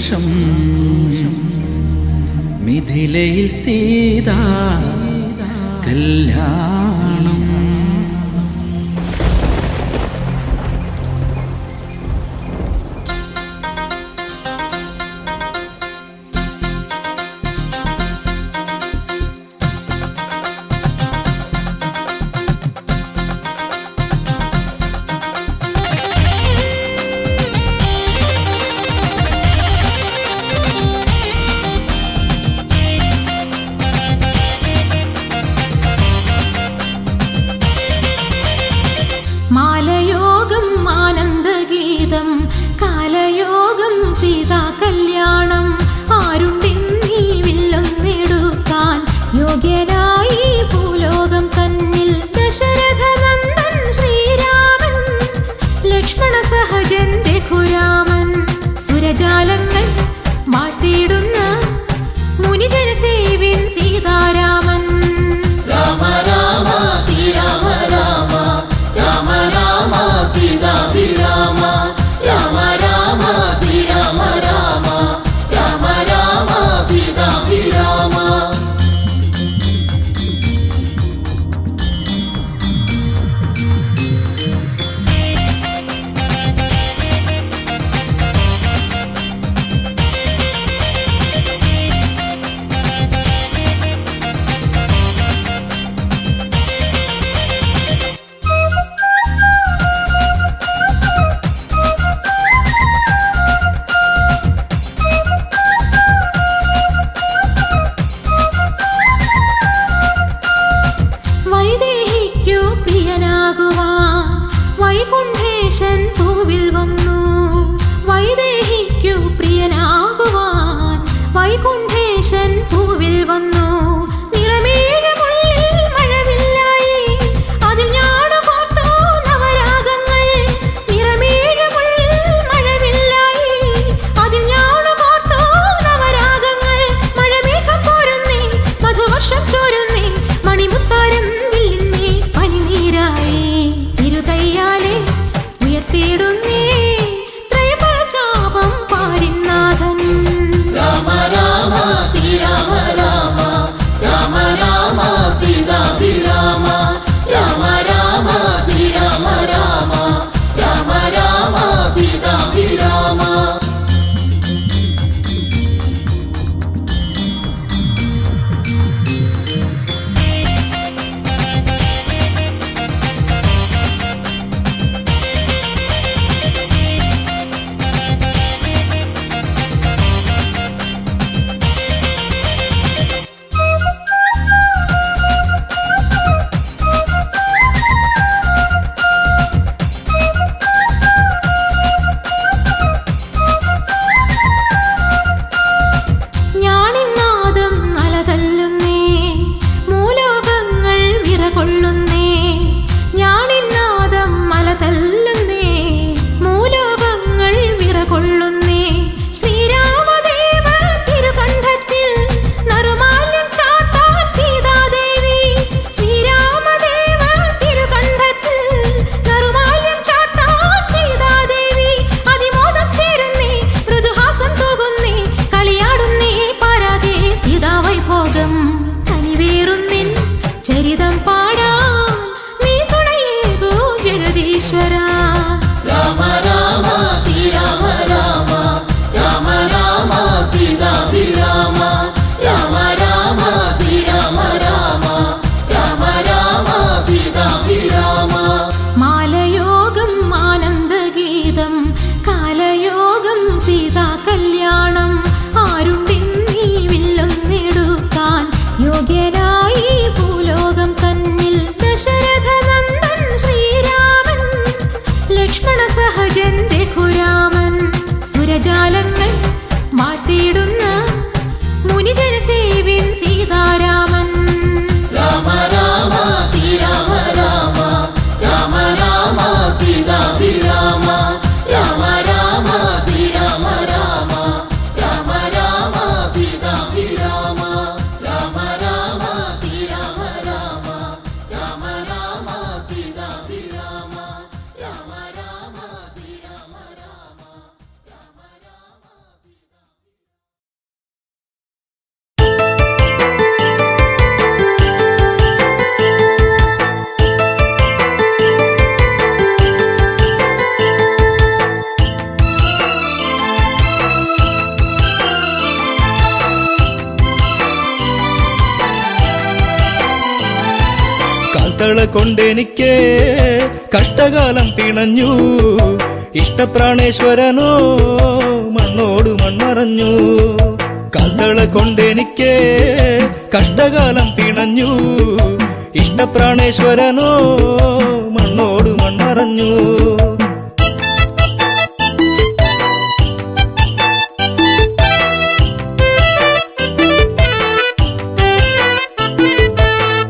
സന്തോഷം മിഥിലയിൽ സീതാ കല്യാണം. മാലയോഗം ആനന്ദഗീതം കാലയോഗം സീതാ കല്യാണം. ആരുണ്ടിന്നീ വില്ലം നേടുക്കാൻ യോഗ്യനായി ഭൂലോകം തന്നിൽ. ദശരഥ നന്ദൻ ശ്രീരാമൻ ലക്ഷ്മണ സഹജൻ രഘുരാമൻ. സുരജാലങ്ങൾ മാറ്റിയിടുന്ന മുനിജന സേവിൻ സീതാരാമൻ. രാമ രാമ ശ്രീരാമ രാമ രാമ രാമ സീതാഭിരാമ. രാമ രാമ ശ്രീരാമ രാമ രാമ രാമ സീതാഭിരാമ. വൈദേഹിക്കു പ്രിയനാകുവാൻ വൈകുണ്ഠേശൻ പൂവിൽ വന്നു. വൈദേഹിക്കു പ്രിയനാകുവാൻ വൈകുണ്ഠേശൻ പൂവിൽ വന്നു. നിറമേഴമുള്ളിൽ മഴവില്ലായി അതിൽ ഞാണു കോർത്തു നവരാഗങ്ങൾ. നിറമേഴമുള്ളിൽ മഴവില്ലായി അതിൽ ഞാണു കോർത്തു നവരാഗങ്ങൾ. മഴമേഘം പോരുന്നേ മധുവർഷം ചോരുന്നേ മണിമുത്താരം വില്ലുന്നേ പനിനീരായി. തിരുകയ്യാലെ കാൽത്തള കൊണ്ടെനിക്ക് കഷ്ടകാലം പിണഞ്ഞു ഇഷ്ടപ്രാണേശ്വരനോ മണ്ണോട് മൺമറഞ്ഞു കാൽത്തള കൊണ്ടെനിക്ക് കഷ്ടകാലം പിണഞ്ഞു ഇഷ്ടപ്രാണേശ്വരനോ മണ്ണോട് മൺമറഞ്ഞു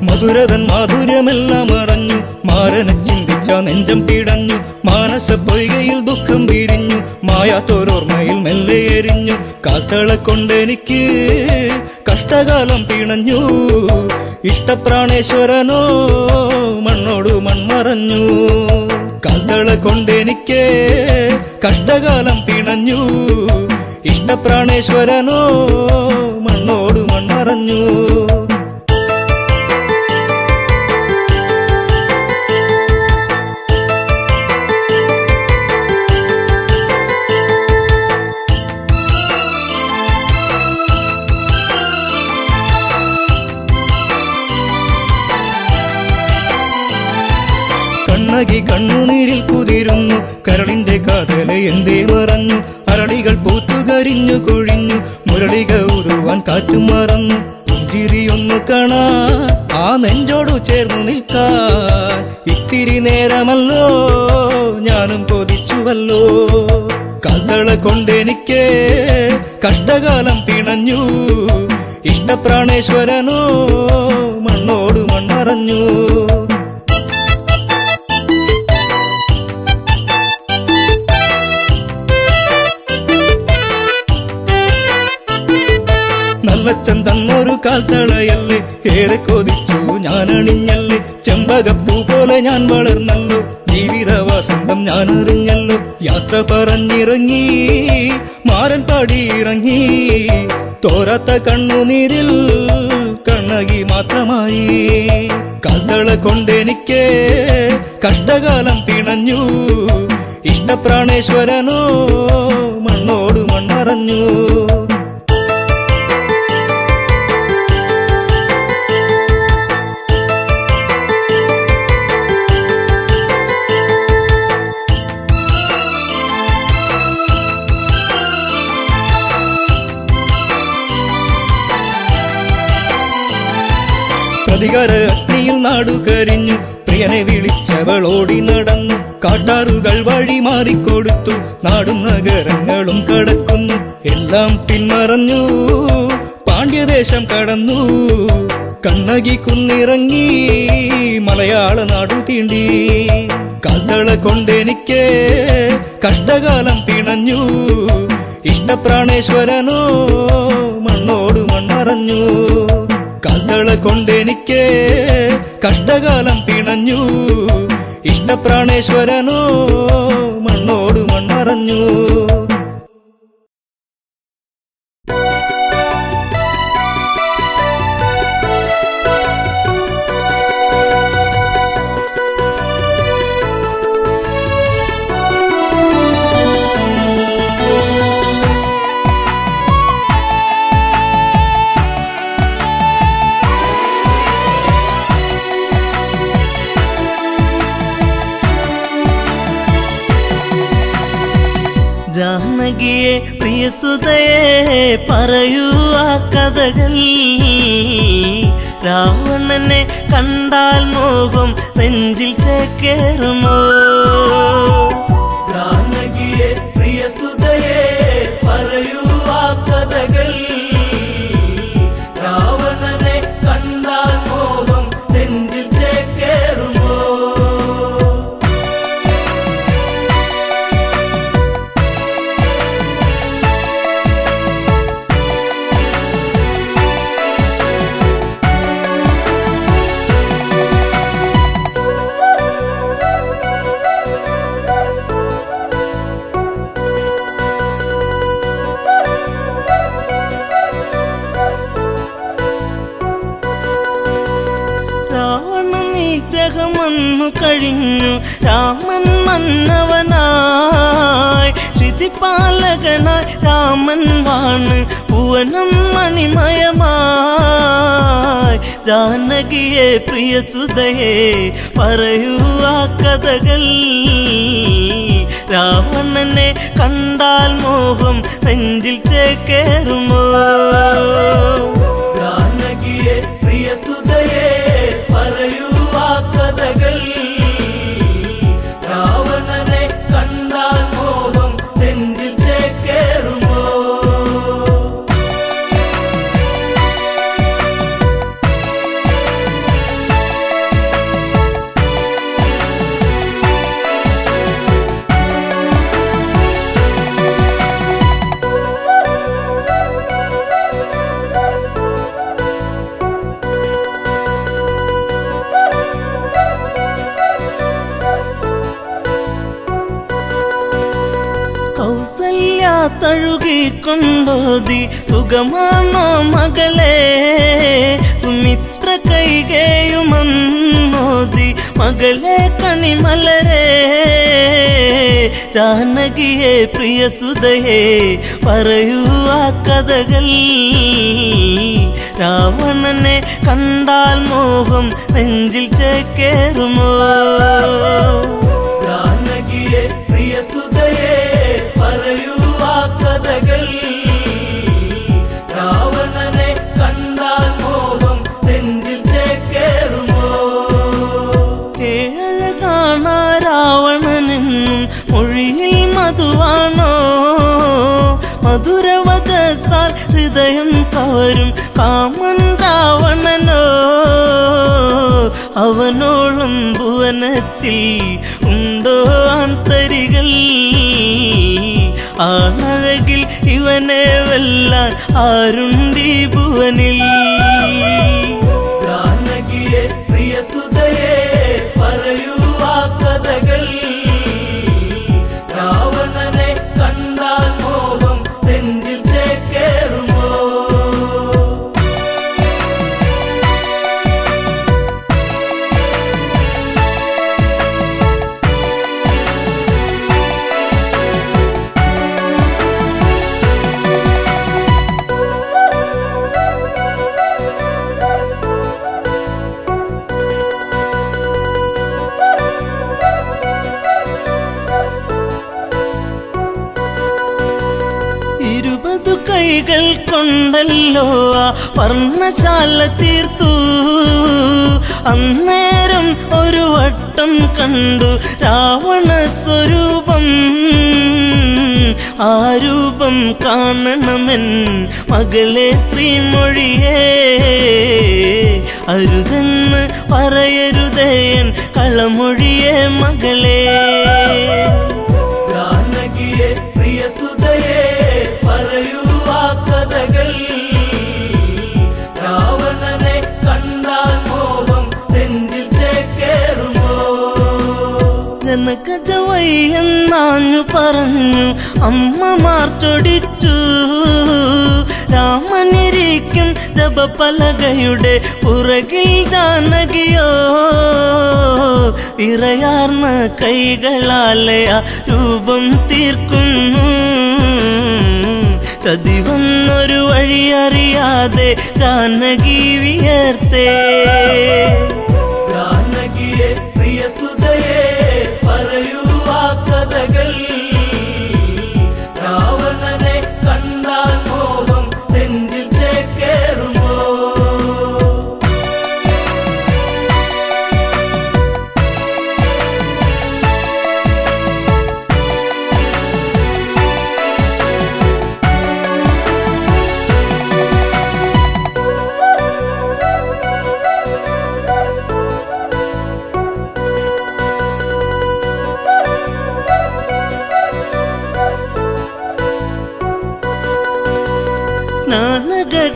മധുരതൻ മാധുര്യമെല്ലാം അറിഞ്ഞു മാരനെ ചിന്തിച്ച നെഞ്ചം പിടഞ്ഞു മാനസ പൊയ്കയിൽ ദുഃഖം വിരിഞ്ഞു മായാത്തോരോർമ്മയിൽ മെല്ലെ എരിഞ്ഞു കാൽത്തള കൊണ്ടെനിക്ക് കഷ്ടകാലം പിണഞ്ഞു ഇഷ്ടപ്രാണേശ്വരനോ മണ്ണോട് മൺമറഞ്ഞു കാൽത്തള കൊണ്ടെനിക്ക് കഷ്ടകാലം പിണഞ്ഞു ഇഷ്ടപ്രാണേശ്വരനോ മണ്ണോട് മൺമറഞ്ഞു കണ്ണകി കണ്ണുനീരിൽ കുതിരുന്നു കരളിന്റെ കാതല എന്തേ മറഞ്ഞു അരളികൾ പൂത്തുകരിഞ്ഞു കൊഴിഞ്ഞു മുരളിക ഉരുവാൻ കാറ്റും മറന്നു പുഞ്ചിരിയൊന്നു കാണാ ആ നെഞ്ചോടു ചേർന്നു നിൽക്കാൻ ഇത്തിരി നേരമല്ലോ ഞാനും കൊതിച്ചുവല്ലോ കാൽത്തള കൊണ്ടെനിക്ക് കഷ്ടകാലം പിണഞ്ഞു ഇഷ്ടപ്രാണേശ്വരനോ മണ്ണോട് മൺമറഞ്ഞു നല്ലച്ചൻ തന്നൊരു കാൽത്തളയല്ലേ ഏറെ കൊതിച്ചു ഞാൻ അണിഞ്ഞല്ലേ ചെമ്പകപ്പൂ പോലെ ഞാൻ വളർന്നല്ലോ ജീവിത വസന്തം ഞാൻ അറിഞ്ഞല്ലോ യാത്ര പറഞ്ഞിറങ്ങി മാരൻ പാടിയിറങ്ങി തോരാത്ത കണ്ണുനീരിൽ കണ്ണകി മാത്രമായി കാൽത്തള കൊണ്ടെനിക്ക് കഷ്ടകാലം പിണഞ്ഞു ഇഷ്ടപ്രാണേശ്വരനോ മണ്ണോട് മൺമറഞ്ഞു പ്രതികാര അഗ്നിയിൽ നാടു കരിഞ്ഞു പ്രിയനെ വിളിച്ചവൾ ഓടി നടന്നു കാട്ടാറുകൾ വഴി മാറിക്കൊടുത്തു നാടും നഗരങ്ങളും കടക്കുന്നു എല്ലാം പിന്മറഞ്ഞു പാണ്ഡ്യദേശം കടന്നു കണ്ണകി കുന്നിറങ്ങി മലയാള നാടു തീണ്ടി കാൽത്തള കൊണ്ടെനിക്ക് കഷ്ടകാലം പിണഞ്ഞു ഇഷ്ടപ്രാണേശ്വരനോ മണ്ണോട് മൺമറഞ്ഞു കാൽത്തള കൊണ്ടെനിക്ക് കഷ്ടകാലം പിണഞ്ഞു ഇഷ്ടപ്രാണേശ്വരനോ മണ്ണോട് മൺമറഞ്ഞു ജാനകിയെ പ്രിയസുതയെ പറയൂ ആ കഥകൾ രാവണനെ കണ്ടാൽ മോഹം നെഞ്ചിൽ ചേക്കേറുമോ ജാനകിയെ പ്രിയസുതയെ പറയൂ ആ കഥകൾ രാവണനെ കണ്ടാൽ മോഹം നെഞ്ചിൽ ചേക്കേറുമോ നിഗ്രഹമൊന്നു കഴിഞ്ഞു രാമൻ മന്നവനായി ശ്രുതിപാലകനായി രാമൻ വാണ് ഭുവനം മണിമയമായി ജാനകിയെ പ്രിയസുതയെ പറയൂ ആ കഥകൾ. രാവണനെ കണ്ടാൽ മോഹം നെഞ്ചിൽ ചേക്കേറുമോ? ജാനകിയെ പ്രിയസുതയെ പറയൂ ആ കഥകൾ. രാവണനെ കണ്ടാൽ മോഹം നെഞ്ചിൽ ചേക്കേറുമോ? കൗസല്യ തഴുകിക്കൊണ്ടോതി സുഖമാണോ മകളെ? സുമിത്ര കൈകേയുമന്നോതി മകളെ കണിമലരെ. ജാനകിയെ പ്രിയസുതയെ പറയൂ ആ കഥകൾ. രാവണനെ കണ്ടാൽ മോഹം നെഞ്ചിൽ ചേക്കേറുമോ? ജാനകിയെ പ്രിയസുതയെ പറയൂ ആ കഥകൾ. രാവണനെ കണ്ടാൽ മോഹം നെഞ്ചിൽ ചേക്കേറുമോ? ഏഴഴകാണ രാവണനെന്നും മൊഴിയിൽ മധുവാണോ? മധുരവദസാൽ ഹൃദയം കവരും കാമൻ രാവണനോ? അവനോളം ഭുവനത്തിൽ ഉണ്ടോ ആന്തരികൾ? ആണഴകിൽ ഇവനെ വെല്ലാൻ ആരുണ്ടീ ഭുവനിൽ? ജാനകിയെ പ്രിയസുതയെ പറയൂ ആ കഥകൾ. രാവണനെ കണ്ടാൽ മോഹം നെഞ്ചിൽ ചേക്കേറുമോ? കൈകൾ കൊണ്ടല്ലോ ആ വർണ്ണശാല തീർത്തു. അന്നേരം ഒരു വട്ടം കണ്ടു രാവണ സ്വരൂപം. ആ രൂപം കാണണമെൻ മകളെ ശ്രീമൊഴിയേ. അരുതെന്ന് പറയരുതേൻ കളമൊഴിയേ മകളെ. ജാനകിയെ പ്രിയസുതയെ പറയൂ ആ കഥകൾ. രാവണനെ കണ്ടാൽ മോഹം നെഞ്ചിൽ ചേക്കേറുമോ? ജനകജവയ്യെന്നാഞ്ഞു പറഞ്ഞു അമ്മമാർ ചൊടിച്ചു. രാമനിരിക്കും ജപപലകയുടെ പുറകിൽ ജാനകിയോ വിറയാർന്ന കൈകളാലെ ആ രൂപം തീർക്കുന്നു. ചതിവന്നൊരു വഴിയറിയാതെ ജാനകി വിയർത്തേ. ജാനകിയെ പ്രിയസുതയെ പറയൂ ആ കഥകൾ. രാവണനെ കണ്ടാൽ മോഹം നെഞ്ചിൽ ചേക്കേറുമോ?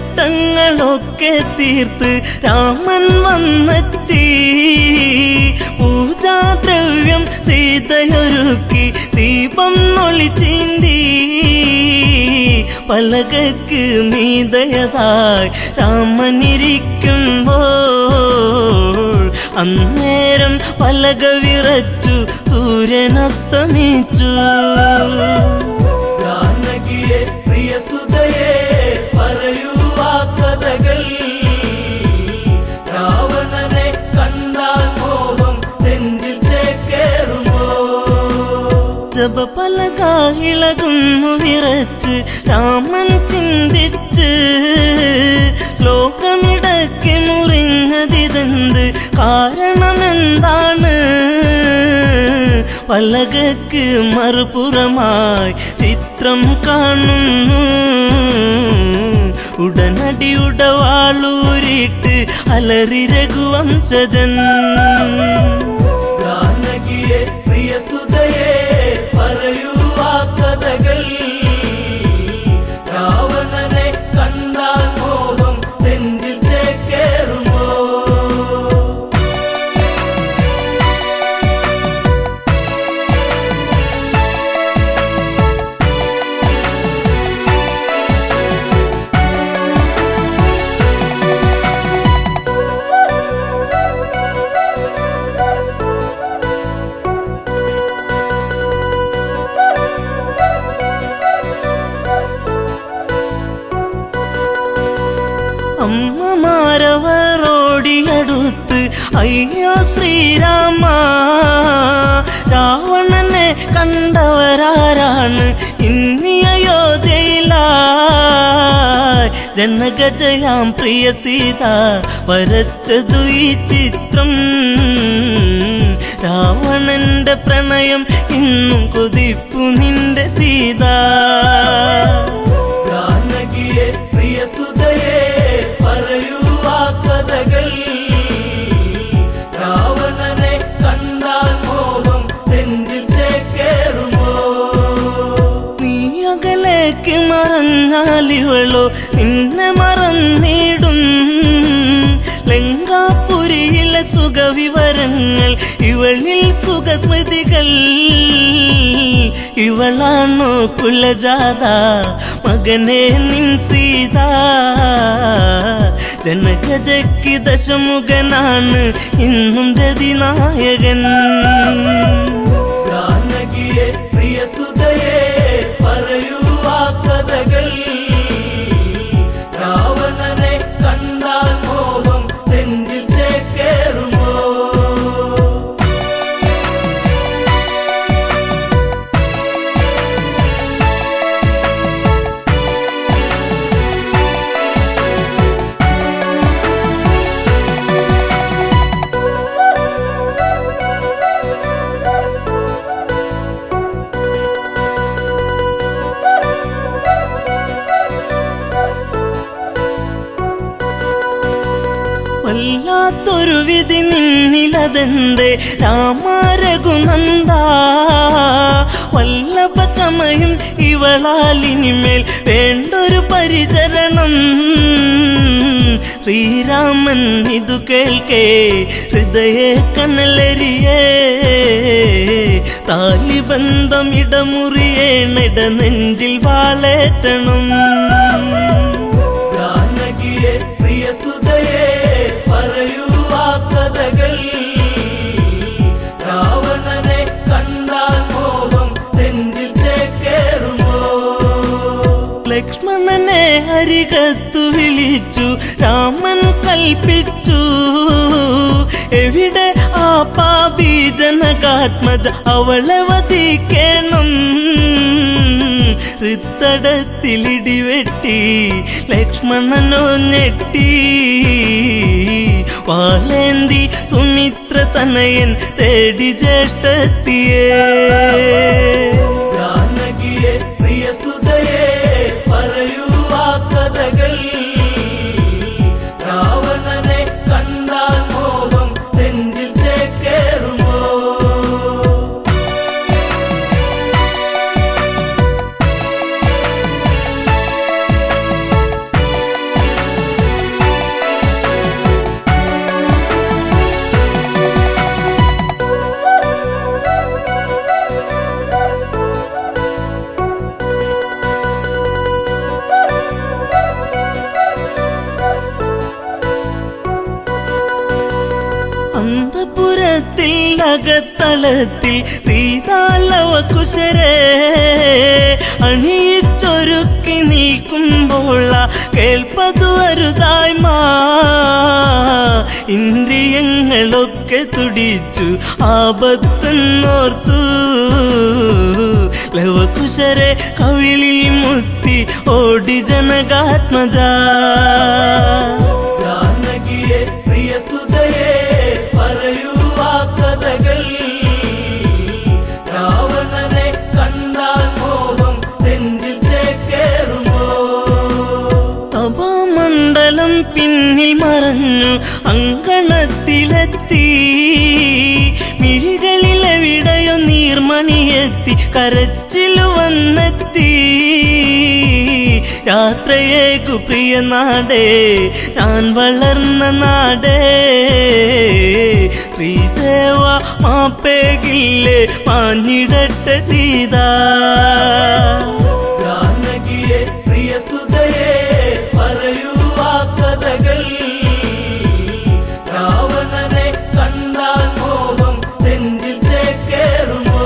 സ്നാനഘട്ടങ്ങളൊക്കെ തീർത്ത് രാമൻ വന്നെത്തി. പൂജാദ്രവ്യം സീതയൊരുക്കി ദീപം ഒളിച്ചീന്തി. പലകക്ക് മീതയതായി രാമനിരിക്കുമ്പോൾ അന്നേരം പലക വിറച്ചു സൂര്യനസ്തമിച്ചു. ജാനകിയെ പ്രിയസുതയെ പറയൂ ആ കഥകൾ. ശാപപലക ഇളകുന്നു വിറച്ച് രാമൻ ചിന്തിച്ച് ശ്ലോകമിടയ്ക്ക് മുറിഞ്ഞതിതെന്ത് കാരണമെന്താണ് പലകക്ക് മറുപുറമായി ചിത്രം കാണുന്നു ഉടനടി ഉടവാളൂരിട്ട് അലറി രഘുവംശജൻ ജാനകിയെ പ്രിയസുതയെ പറയൂ ആ കഥകൾ രാവണനെ കണ്ടാൽ മോഹം നെഞ്ചിൽ ചേക്കേറുമോ അമ്മമാരവരോടിയടുത്ത് അയ്യോ ശ്രീരാമ രാവണനെ കണ്ടവരാരാണ് ഇന്നി അയോധ്യയിലായി ജനകജയാം പ്രിയ സീത വരച്ചതു ഈ ചിത്രം രാവണന്റെ പ്രണയം ഇന്നും കൊതിപ്പു നിന്റെ സീത ജാനകിയെ പ്രിയസുതയെ പറയൂ ആ കഥകൾ രാവണനെ കണ്ടാൽ മോഹം നെഞ്ചിൽ ചേക്കേറുമോ നീ അകലേക്ക് മറഞ്ഞാലിവളോ നിന്നെ മറന്നിടും ലങ്കാപുരിയിലെ സുഖവിവരങ്ങൾ ഇവളിൽ സുഖസ്മൃതികൾ ഇവളാണോ കുലജാത മകനെ നിൻ സീത ജനകജയ്ക്ക് ദശമുഖനാണ് ഇന്നും രതിനായകൻ ജാനകിയെ പ്രിയസുതയെ പറയൂ ആ കഥകൾ രാവണനെ കണ്ടാൽ മോഹം നെഞ്ചിൽ ചേക്കേറുമോ വല്ലാത്തൊരു വിധി നിന്നിലതെന്തേ രാമരഘുനന്ദ വല്ലഭ ചമയും ഇവളാലിനിമേൽ വേണ്ടൊരു പരിചരണം ശ്രീരാമൻ ഇതു കേൾക്കേ ഹൃദയ കനലരിയേ താലിബന്ധം ഇടമുറിയേണിട നെഞ്ചിൽ വാളേറ്റണം ജാനകിയെ പ്രിയസുതയെ പറയൂ ആ കഥകൾ രാവണനെ കണ്ടാൽ മോഹം നെഞ്ചിൽ ചേക്കേറുമോ ലക്ഷ്മണനെ അരികത്തു വിളിച്ചു രാമൻ കൽപ്പിച്ചു എവിടെ ആ പാപി ജനകാത്മജ അവളെ വധിക്കണം ഹൃത്തടത്തിലിടിവെട്ടി ലക്ഷ്മണനോ ഞെട്ടി വാലേന്തി സുമിത്ര തനയൻ തേടി ജ്യേഷ്ഠത്തിയേ ജാനകിയെ പ്രിയസുതയെ പറയൂ ആ കഥകൾ രാവണനെ കണ്ടാൽ മോഹം നെഞ്ചിൽ ചേക്കേറുമോ അന്തപുരത്തിൽ അകത്തളത്തിൽ സീതാലവ കുശരേ അണിയിച്ചൊരുക്കി നീക്കുമ്പോൾ കേൾപ്പതു അരുതായ്മ ഇന്ദ്രിയങ്ങളൊക്കെ തുടിച്ചു ആപത്തെന്നോർത്തു ലവകുശരെ കവിളിൽ മുത്തി ഓടി ജനകാത്മജ ജാനകിയെ പ്രിയസുതയെ പറയൂ ആ കഥകൾ രാവണനെ കണ്ടാൽ മോഹം നെഞ്ചിൽ ചേക്കേറുമോ അപമണ്ഡലം പിന്നിൽ മറഞ്ഞു അങ്കണത്തിലെത്തി മിഴികളിലെവിടെയോ നീർമണിയെത്തി കരച്ചിലു വന്നെത്തി യാത്രയേക്കു പ്രിയ നാടേ ഞാൻ വളർന്ന നാടേ ശ്രീദേവ മാപ്പേകില്ലേ മാഞ്ഞിടട്ടെ സീതാ ജാനകിയെ പ്രിയസുതയെ പറയൂ ആ കഥകൾ രാവണനെ കണ്ടാൽ മോഹം നെഞ്ചിൽ ചേക്കേറുമോ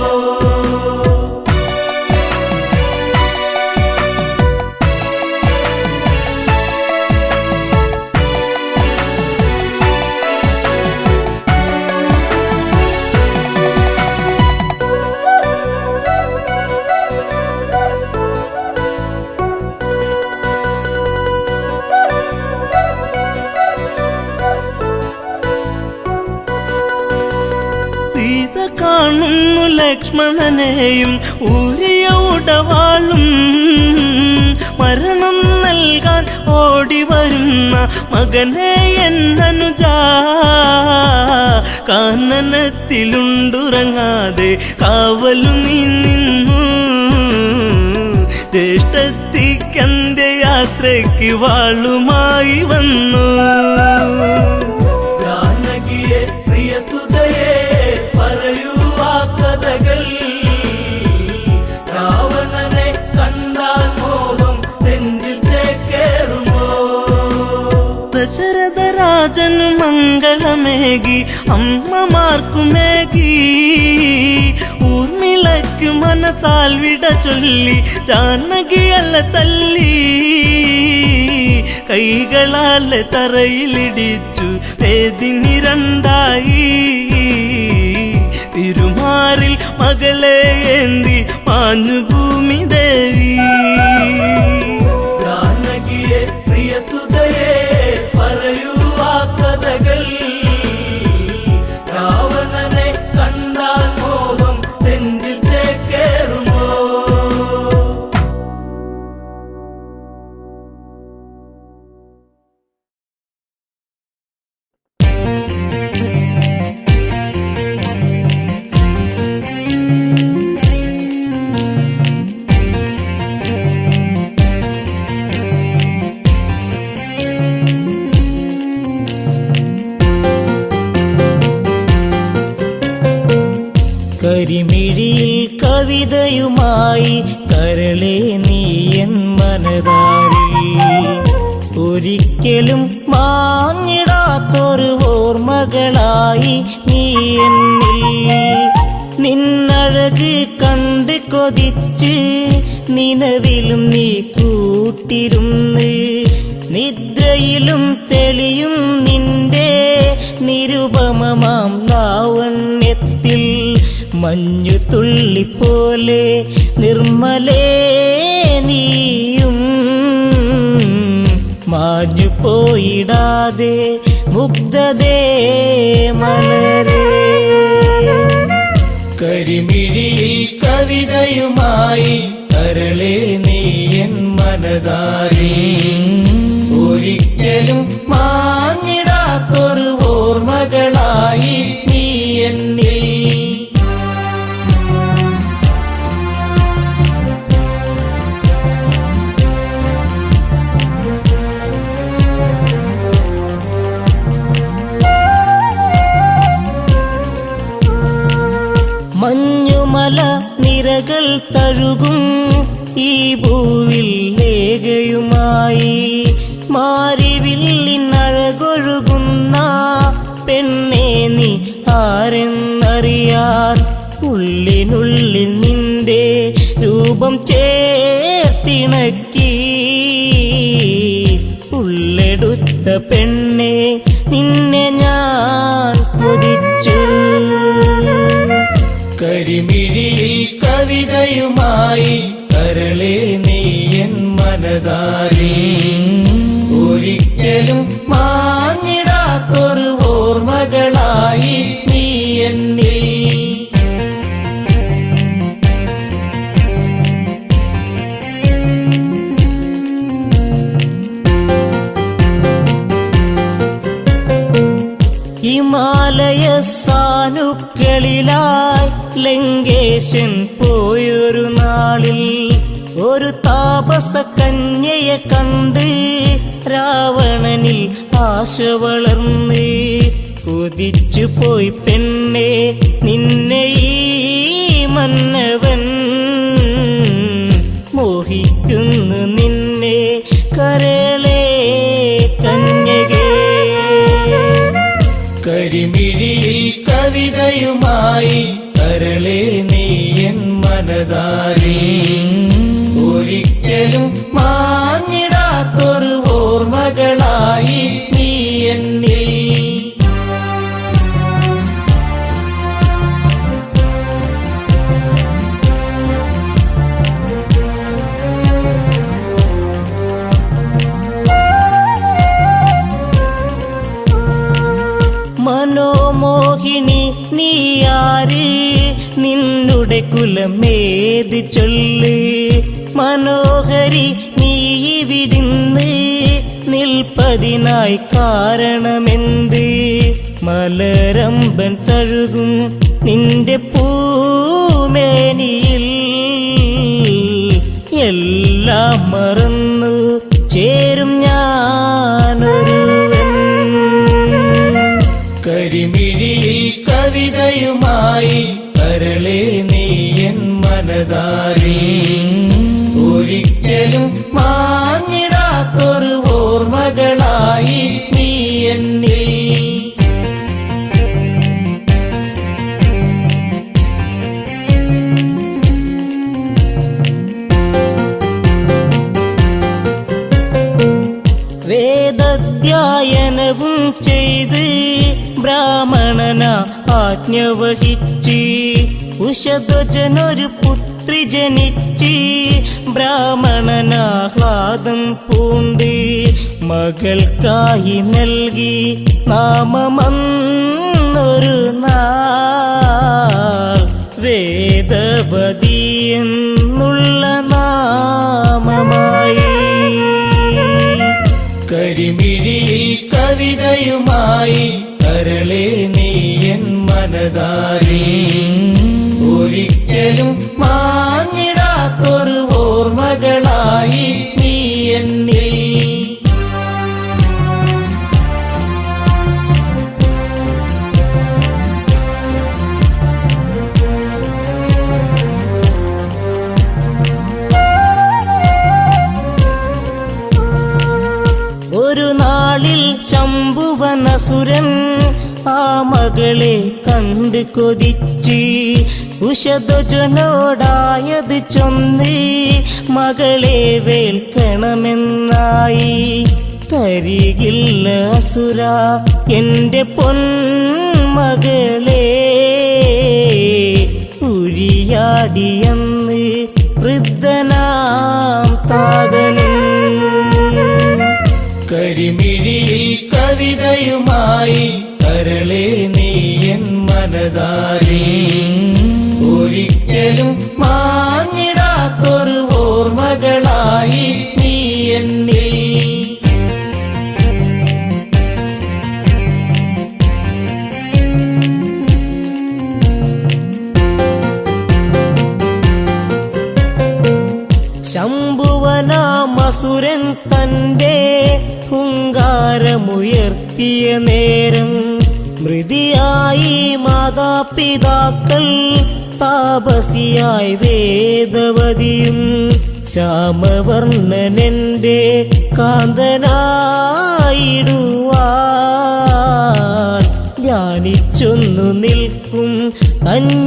സീത കാണുന്നു ലക്ഷ്മണനെയും ഊരിയ ഉടവാളും മരണം നൽകാൻ ഓടി വരുന്ന മകനെ എന്നനുജ കാനനത്തിലുണ്ടുറങ്ങാതെ കാവലു നീ നിന്നു ജ്യേഷ്ഠത്തിക്കന്റെ യാത്രയ്ക്ക് വാളുമായി വന്നു ജാനകിയെ പ്രിയസുതയെ പറയൂ ആ കഥകൾ രാവണനെ കണ്ടാൽ മോഹം നെഞ്ചിൽ ചേക്കേറുമോ ദശരഥ രാജനു മംഗളമേകി അമ്മമാർക്കുമേകി ഊർമിളയ്ക്കു മനസാൽ വിട ചൊല്ലി ജാനകിയല്ല തല്ലി കൈകളാൽ തറയിലിടിച്ചു വേദിനി രണ്ടായി തിരുമാറിൽ മകളെ ഏന്തി മാഞ്ഞു ഭൂമി ദേവി ജാനകിയെ പ്രിയസുതയെ പറയൂ ആ കഥകൾ രാവണനെ കണ്ടാൽ മോഹം നെഞ്ചിൽ ചേക്കേറുമോ കരിമിഴിയിൽ കവിതയുമായി കരളെ നീയൻ മനതാരിൽ ഒരിക്കലും മാഞ്ഞിടാത്തൊരു ഓർമ്മകളായി നീ എന്നിൽ നിന്നഴക് കണ്ട് കൊതിച്ച് നിലവിലും നീ കൂട്ടിരുന്ന് നിദ്രയിലും തെളിയും നിന്റെ നിരുപമമാം ലാവണ്യത്തിൽ മഞ്ഞു തുള്ളിപ്പോലെ നിർമ്മലേ നീയും മാഞ്ഞു പോയിടാതെ മുഗ്ധതേ മലരേ കരിമിഴിയിൽ കവിതയുമായി കരളെ നീയൻ മനതാരിൽ ഒരിക്കലും മാഞ്ഞിടാത്തൊരു ഓർമ്മകളായി നീ എന്നിൽ മഞ്ഞുമല നിരകൾ തഴുകും ഈ ഭൂവിൽ ലേഖയുമായി മാരിവില്ലിനഴകൊഴുകുന്ന പെണ്ണെ നീ ആരെന്നറിയാൻ ഉള്ളിനുള്ളിൽ നിന്റെ രൂപം ചേർത്തിണക്കി ഉള്ളെടുത്ത പെണ്ണെ നിന്നെ ഞാൻ കൊതിച്ചു കരിമിഴിയിൽ കവിതയുമായി കവിതയുമായി കരളെ നീ എൻ മനതാരിൽ ഒരിക്കലും മാഞ്ഞിടാത്തൊരു ഓർമ്മകളായി നീ എന്നിൽ. ഹിമാലയ സാനുക്കളിലായി ലങ്കേശൻ പോയൊരു നാളിൽ ഒരു താപസ കന്യയെ കണ്ട് രാവണനിൽ ആശ വളർന്ന് കുതിച്ചു പോയി പെണ്ണെ നിന്നെ ഈ മന്നവൻ മോഹിക്കുന്നു നിന്നെ കരളേ കന്യകേ. കരിമിഴിയിൽ കവിതയുമായി കരളെ നീ എൻ മനതാരിൽ ഒരിക്കലും മാഞ്ഞിടാത്തൊരു ഓർമ്മകളായി നീ എന്നിൽ. മനോമോഹിനി നീയാര് നിന്നുടെ കുലമേത് ചൊല്ല് മനോഹരി നീ ഇവിടുന്ന് നിൽപ്പതിനായി കാരണമെന്ത് മലരമ്പൻ തഴുകും നിന്റെ പൂമേനിയിൽ എല്ലാം മറന്നു ചേരും ഞാനൊരുവൻ. കരിമിഴിയിൽ കവിതയുമായി കരളെ നീ എൻ മനതാരിൽ ഒരിക്കലും മാഞ്ഞിടാത്തൊരു ഓർമ്മകളായി നീ എന്നിൽ. വേദധ്യായനവും ചെയ്ത് ബ്രാഹ്മണന ആജ്ഞ വഹിച്ച് ഉഷധ്വജനൊരു പുത്രി ജനിച്ച് ബ്രാഹ്മണനാഹ്ലാദം പൂണ്ട് മകൾക്കായി നൽകി നാമമന്നൊരു നാൾ വേദവതി എന്നുള്ള നാമമായി. കരിമിഴിയിൽ കവിതയുമായി കരളെ നീ എൻ മനതാരിൽ ഒരിക്കലും മാഞ്ഞിടാത്തൊരു ഓർമ്മകളായി നീ എന്നിൽ. ഒരു നാളിൽ ശംഭുവനസുരൻ ആ മകളെ കണ്ട് കൊതിച്ച് ഉഷധ്വജനോടായത് ചൊന്ന് മകളെ വേൽക്കണമെന്നായി. തരികില്ല അസുര എന്റെ പൊന്മകളെ ഉരിയാടിയെന്ന് വൃദ്ധനാം താതനും. കരിമിഴിയിൽ കവിതയുമായി കരളെ നീ എൻ മനതാരിൽ ഒരിക്കലും മാഞ്ഞിടാത്തൊരു ഓർമ്മകളായി നീ എന്നിൽ. ശംഭുവനാമസുരൻ തന്റെ ഹുങ്കാരമുയർത്തിയ നേരം മൃതിയായി മാതാപിതാക്കൾ താപസിയായി വേദവതിയും ശ്യാമവർണ്ണനെന്റെ കാന്തനായിടുവാൻ ധ്യാനിച്ചൊന്നു നിൽക്കും കന്യയാണിവളും.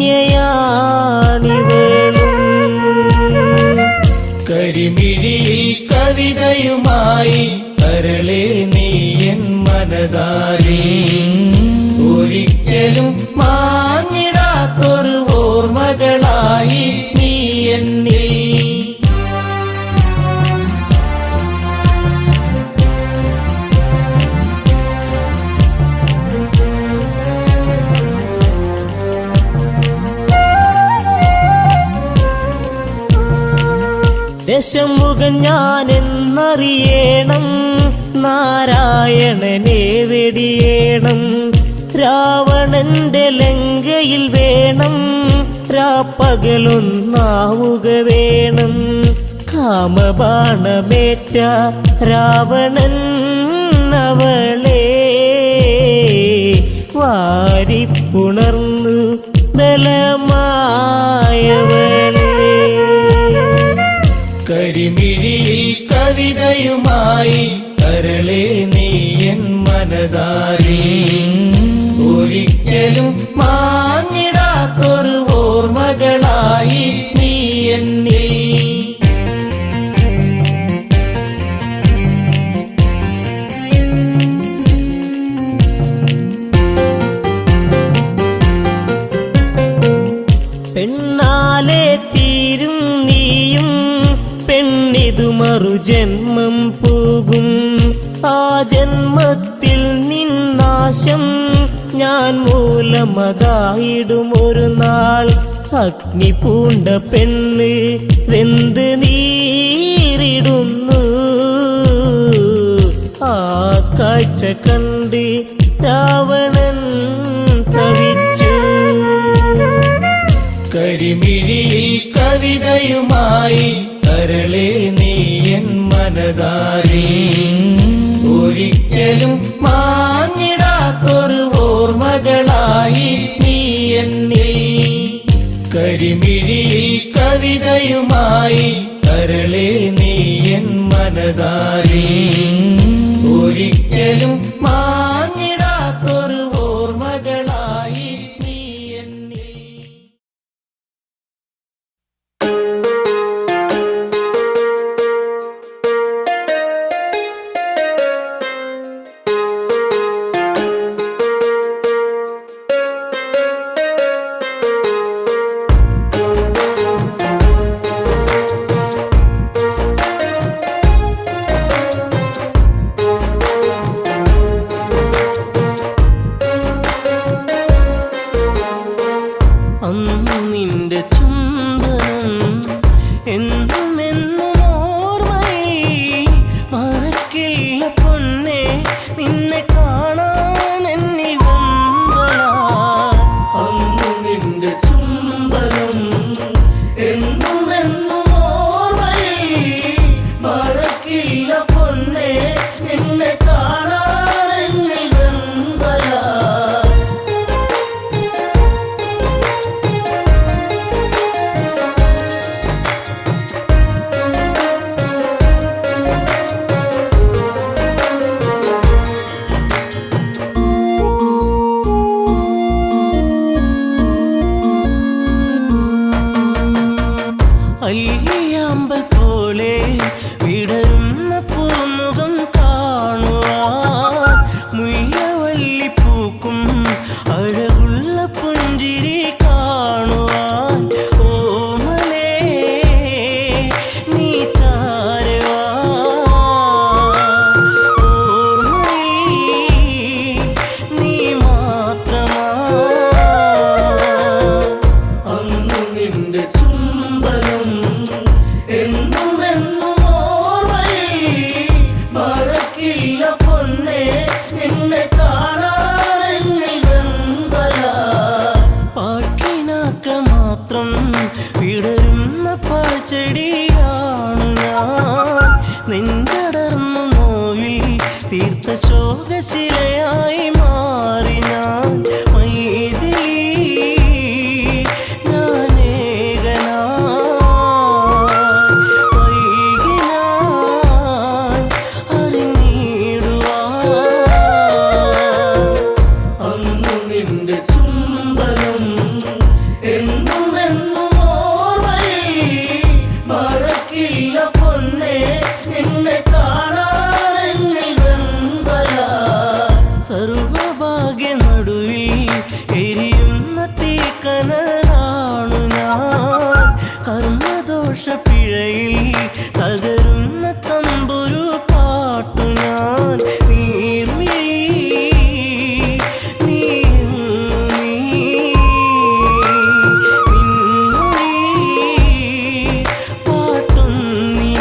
കരിമിഴിയിൽ കവിതയുമായി കരളെ നീ എൻ മനതാരിൽ ഒരിക്കലും മാഞ്ഞിടാത്തൊരു ഓർമ്മകളായി നീ എന്നിൽ. ദശമുഖൻ ഞാനെന്നറിയണം, നാരായണനെ വെടിയേണം. രാവണന്റെ ലങ്കയിൽ വേണം, രാപ്പകലൊന്നാവുക വേണം. കാമബാണമേറ്റ രാവണൻ അവളെ വാരിപ്പുണർന്നു ബലമായവളെ. കരിമിഴിയിൽ കവിതയുമായി കരളെ നീ എൻ മനതാരിൽ, ഒരിക്കലും മാഞ്ഞിടാത്തൊരു ഓർമ്മകളായി നീ എന്നിൽ. പെണ്ണാലെ തീരും നീയും, പെണ്ണിതു മറുജന്മം പോകും. ആ ജന്മത്തിൽ നിന്നാശം ഞാൻ മൂലമതായിടും ഒരു നാൾ. അഗ്നി പൂണ്ട പെണ്ണ് വെന്ത് നീറിടുന്നു, ആ കാഴ്ച കണ്ട് രാവണൻ തവിച്ചു. കരിമിഴിയിൽ കവിതയുമായി കരളെ നീ എൻ മനതാരിൽ, ഒരിക്കലും മാഞ്ഞിടാത്തൊരു ഓർമ്മകളായി നീ എന്നിൽ. കരിമിഴിയിൽ കവിതയുമായി കരളെ നീ എൻ മനതാരിൽ, ഒരിക്കലും മാഞ്ഞിടാത്തൊരു ഓർമ്മകളായി നീ എന്നിൽ. അന്നു നിന്റെ ചുംബനം എന്നും എന്നും ഓർമ്മയിൽ, മറക്കില്ല പൊന്നെ നിന്നെ കാണാൻ എന്നിൽ വെമ്പലാ. അന്നു നിന്റെ ചുംബനം എന്നും എന്നും ഓർമ്മയിൽ, മറക്കില്ല പൊന്നെ നിന്നെ കാണാൻ എന്നിൽ വെമ്പലാ. അല്ലിയാമ്പൽ പോലെ വിടരുന്ന പൂമുഖം കാണുവാൻ, മുയ്യവല്ലി പൂക്കും അഴകുള്ള പുഞ്ചിരി കാണുവാൻ. ഓമലേ നീ ചാരെ വാ, ഓർമ്മയിൽ നീ മാത്രമാ. അന്നു നിന്റെ ചുംബനം എന്നും എന്നും ഓർമ്മയിൽ, മറക്കില്ല പൊന്നെ നിന്നെ കാണാൻ എന്നിൽ വെമ്പലാ. പാട്ടിനാക്ക മാത്രം വിടരുന്ന പാഴ്ചെടിയാണു ഞാൻ, നെഞ്ചടർന്നു നോവിൽ തീർത്ത ശോകശിലയായി മാറി ഞാൻ. മൈഥിലി സർവഭാഗ്യ നടുവിൽ എരിയുന്ന തീക്കനലാണു ഞാൻ. കർമ്മദോഷ പിഴയിൽ തകരുന്ന തമ്പുരു പാട്ടു ഞാൻ. പാട്ടും നീ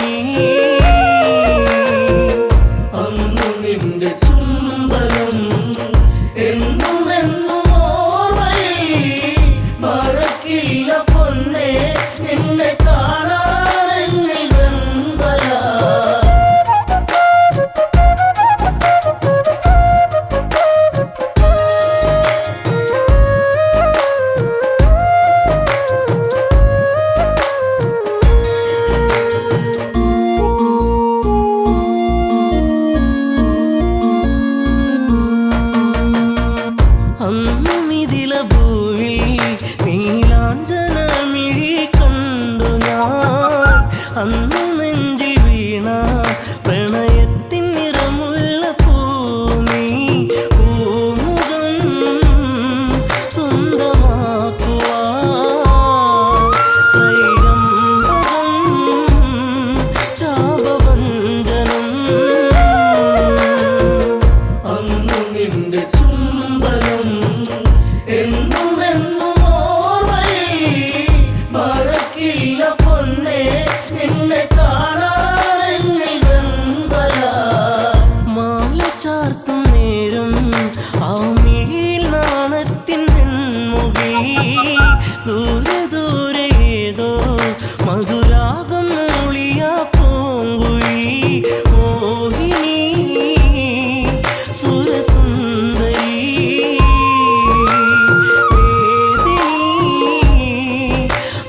മിഥില ഭൂവിൽ നീലാഞ്ജനമിഴി കണ്ടു ഞാൻ അന്നു നെഞ്ചിൽ വീണ പ്രണയത്തിൻ നിറമുള്ള പൂമി പൂമുഖം സ്വന്തമാക്കുവാൻ ത്രൈരംബകം ചാപവഞ്ചനം അന്നു നിന്റെ ചുംബനം എന്നുമെന്നും ഓർമ്മയിൽ മറക്കില്ല പൊന്നെ നിന്നെ കാണാനെന്നിൽ വെമ്പല മാല ചാർത്തും നേരം ആ മിഴിയിൽ നാണത്തിൻ വെൺമുകിൽ ദൂരെ ദൂരെ ഏതോ മധുരാഗം മൂളിയ പൂങ്കുഴി മോഹിനി സുരസുന്ദരി വേദിനി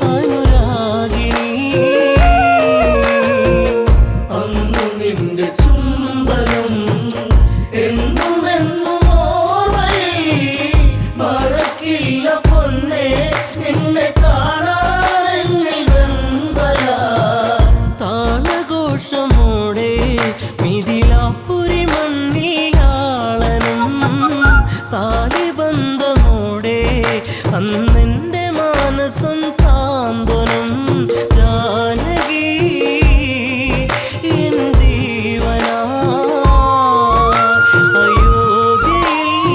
അനുരാഗിണി അന്നു നിന്റെ ചുംബനം എന്നുമെന്നും ഓർമ്മയിൽ മറക്കില്ല പൊന്നെ നിന്നെ കാണാനെന്നിൽ വെമ്പല താളഘോഷമോടെ മിഥിലാപ്പുരി മണ്ണിയാളനും താലിബന്ധമോടെ അന്നെന്റെ മാനസം സാന്ത്വനം ജാനകി എൻ ജീവനാ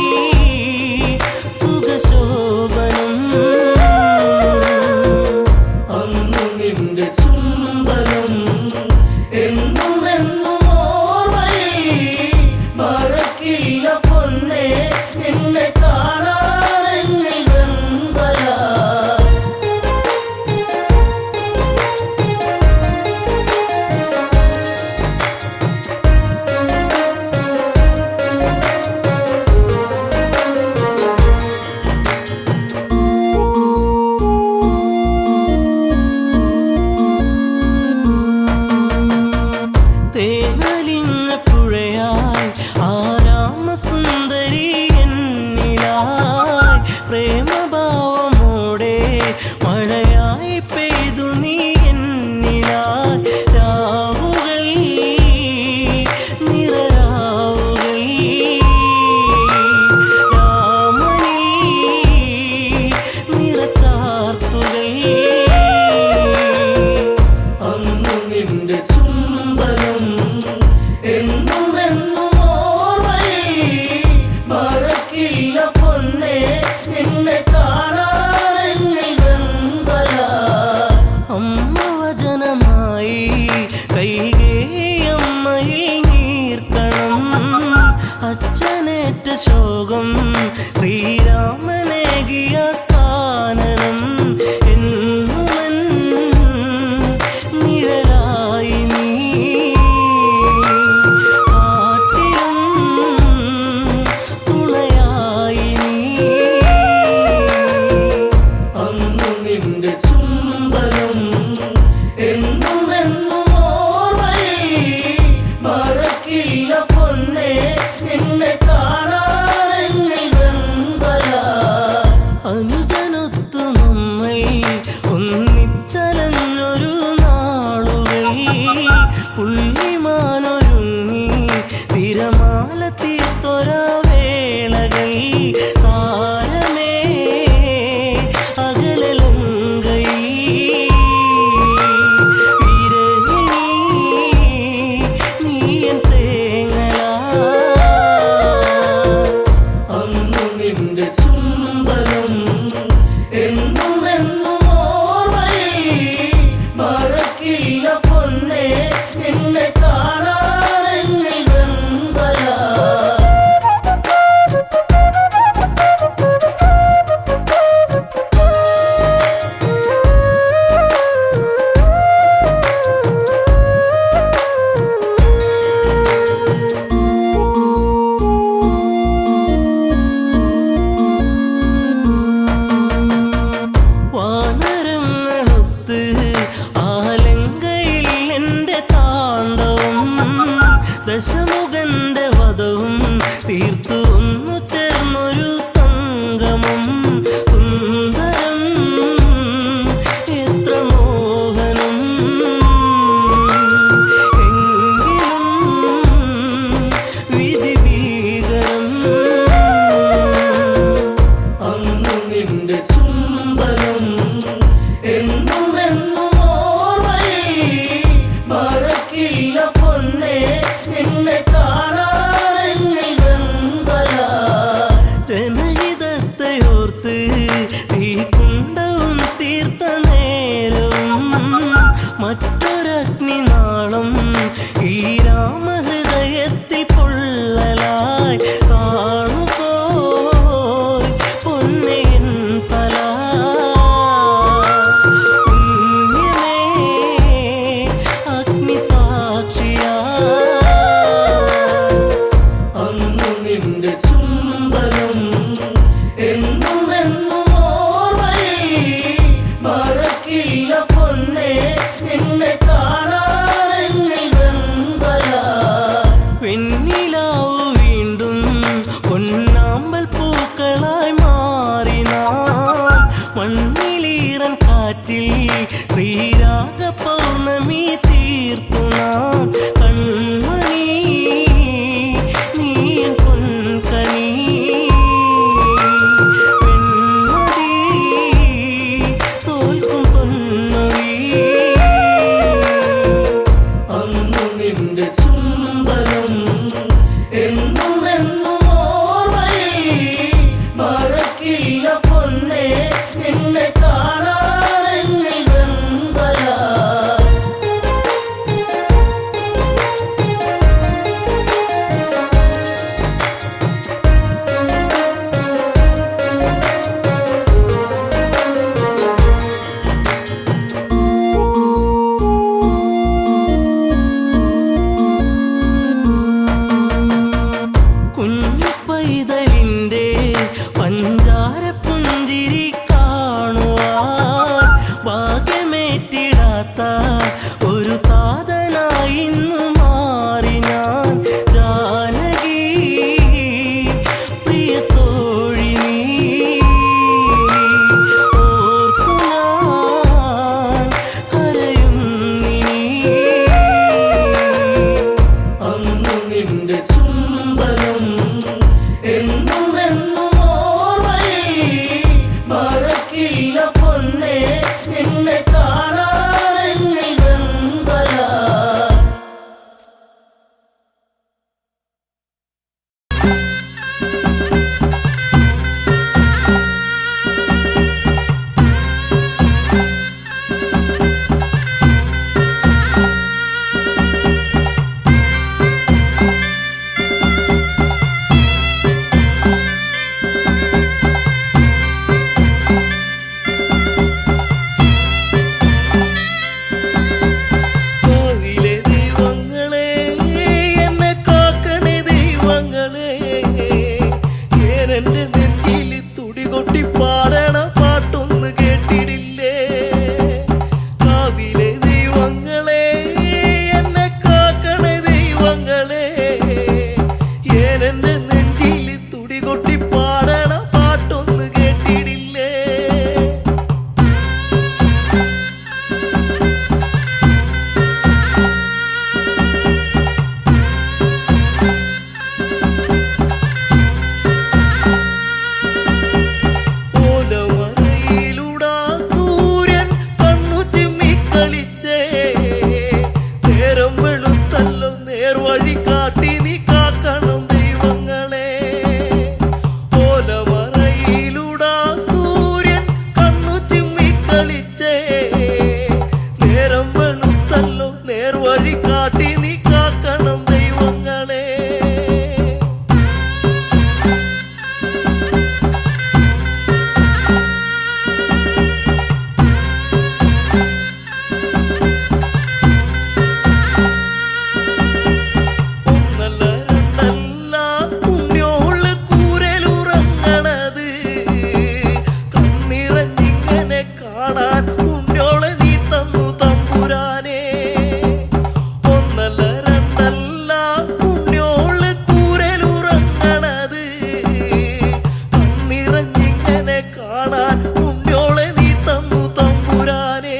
അയോധ്യയിൽ സുഖശോഭനം അന്നു നിന്റെ ചുംബനം എന്നുമെന്നും ഓർമ്മയിൽ മറക്കില്ല പൊന്നെ നിന്നെ കാണാനെന്നിൽ വെമ്പല കഷ്ടതയോർത്ത് തീക്കുണ്ടവും തീർത്ത നേരവും മറ്റൊരഗ്നിനാളം ഈ രാമഹൃദയത്തിൽ പൊള്ളലായി കാണുപോയി പൊന്നയൻ തല പുണ്യമേ അഗ്നിസാക്ഷിയാ അന്നു നിന്റെ ചുംബനം എന്നും എന്നും ഓർമ്മയിൽ മറക്കില്ല പൊന്നേ നിന്നെ കാണാൻ വെമ്പല വെണ്ണിലാവു വീണ്ടും പൊന്നാമ്പൽ പൂക്കളായി മാറി നാം മണ്ണിലീറൻ കാറ്റിൽ ശ്രീരാഗ പൗർണമി തീർത്തു നാം കൺമണി നീ പൊൻകണി പെൺമതി തോൽക്കും പൊന്നൊഴി അന്നു നിന്റെ ചുംബനം എന്നും എന്നും ഓർമ്മയിൽ മറക്കില്ല പൊന്നേ നിന്നെ കാണാൻ വെമ്പല കുഞ്ഞു പൈതലിൻ്റെ പഞ്ചാര പുഞ്ചിരി കാണുവാൻ ഭാഗ്യമേറ്റിടാത്ത ഒരു താതനായി ഇന്നു മാറി ഞാൻ ജാനകി പ്രിയ തോഴി നീ ഓർത്തു ഞാൻ കരയുന്നിനി അന്നു നിന്റെ ചുംബനം എന്നും എന്നും ഓർമ്മയിൽ മറക്കില്ല പൊന്നേ നിന്നെ കാണാൻ വെമ്പല കോവിലെ ദൈവങ്ങളെ എന്നെ കാക്കണേ ദൈവങ്ങളെ ഏനെന്റെ നെഞ്ചിൽ തുടികൊട്ടി പാടണ പാട്ടൊന്ന് കേട്ടിടില്ലേ കാവിലെ ദൈവങ്ങളെ എന്നെ കാക്കണേ ദൈവങ്ങളെ ഏനെന്റെ നെഞ്ചിൽ തുടികൊട്ടി പാടണ പാട്ടൊന്ന് കേട്ടിടില്ലേ ഓലമറയിലൂടാ സൂര്യൻ കണ്ണു ചിമ്മിക്കളിച്ചേ നേരം വെളുത്തല്ലോ നേർവഴി കാട്ടി നീ കാക്കണം ദൈവങ്ങളെ ഓലമറയിലൂടാ സൂര്യൻ കണ്ണു ചിമ്മിക്കളിച്ചേ നേരം വെളുത്തല്ലോ നേർവഴി കാട്ടി നീ കാക്കണം ദൈവങ്ങളെ ഒന്നല്ല രണ്ടല്ല പുണ്യോള് കൂരലുറങ്ങണത് കണ്ണിറഞ്ഞിങ്ങനെ കാണാൻ പുണ്യോളെ നീ തന്നു തമ്പുരാനെ ഒന്നല്ല രണ്ടല്ല പുണ്യോള് കൂരലുറങ്ങണത് കണ്ണിറഞ്ഞിങ്ങനെ കാണാൻ പുണ്യോളെ നീ തന്നു തമ്പുരാനെ